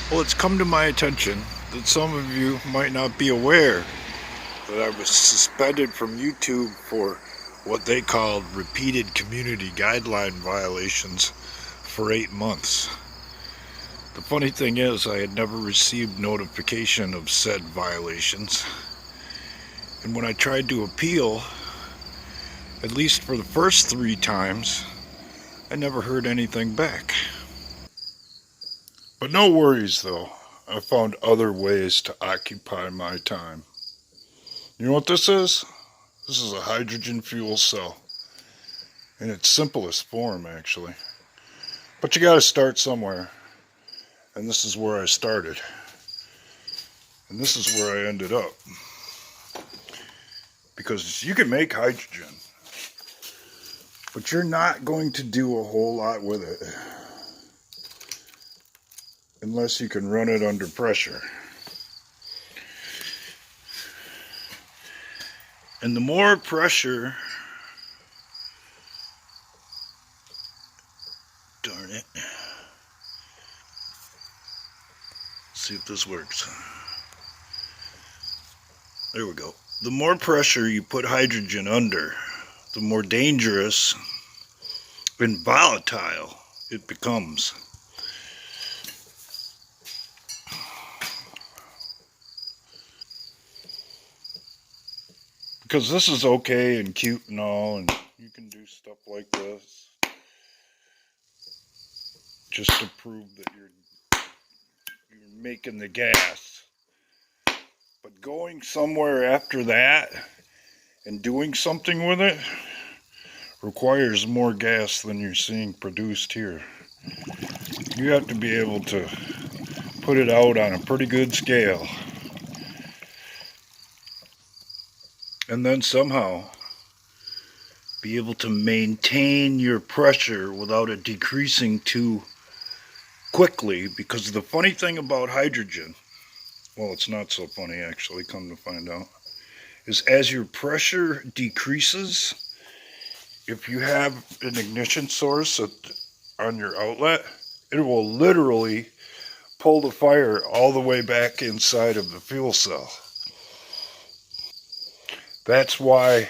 Well, it's come to my attention that some of you might not be aware that I was suspended from YouTube for what they called repeated community guideline violations for 8 months. The funny thing is, I had never received notification of said violations, and when I tried to appeal, at least for the first 3 times, I never heard anything back. But no worries though, I found other ways to occupy my time. You know what this is? This is a hydrogen fuel cell in its simplest form, actually. But you gotta start somewhere, and this is where I started. And this is where I ended up. Because you can make hydrogen, but you're not going to do a whole lot with it unless you can run it under pressure. And the more pressure, darn it, see if this works. There we go. The more pressure you put hydrogen under, the more dangerous and volatile it becomes. Because this is okay and cute and all, and you can do stuff like this just to prove that you're making the gas. But going somewhere after that and doing something with it requires more gas than you're seeing produced here. You have to be able to put it out on a pretty good scale. And then somehow be able to maintain your pressure without it decreasing too quickly, because the funny thing about hydrogen, well, it's not so funny actually, come to find out, is as your pressure decreases, if you have an ignition source on your outlet, it will literally pull the fire all the way back inside of the fuel cell. That's why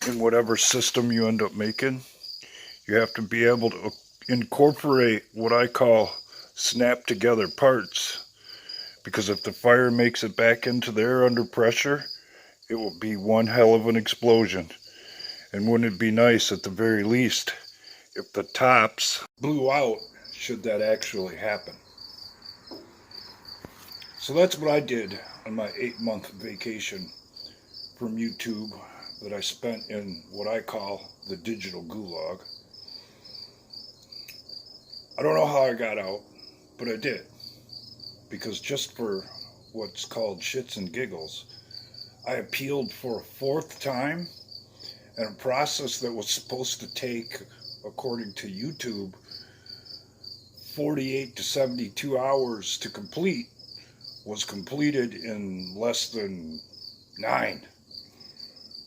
in whatever system you end up making, you have to be able to incorporate what I call snap together parts, because if the fire makes it back into there under pressure, it will be one hell of an explosion. And wouldn't it be nice at the very least if the tops blew out should that actually happen. So that's what I did on my 8-month vacation from YouTube that I spent in what I call the digital gulag. I don't know how I got out, but I did. Because just for what's called shits and giggles, I appealed for a 4th time, and a process that was supposed to take, according to YouTube, 48 to 72 hours to complete was completed in less than 9,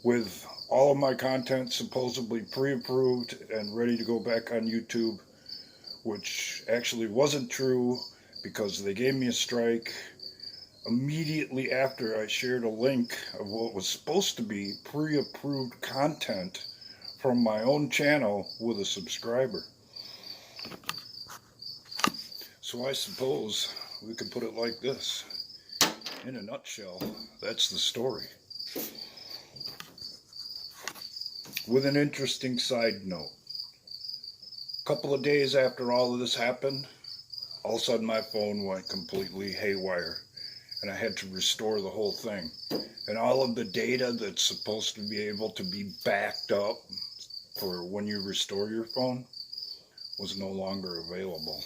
with all of my content supposedly pre-approved and ready to go back on YouTube, which actually wasn't true because they gave me a strike immediately after I shared a link of what was supposed to be pre-approved content from my own channel with a subscriber. So I suppose we could put it like this. In a nutshell, that's the story. With an interesting side note. A couple of days after all of this happened, all of a sudden my phone went completely haywire, and I had to restore the whole thing. And all of the data that's supposed to be able to be backed up for when you restore your phone was no longer available.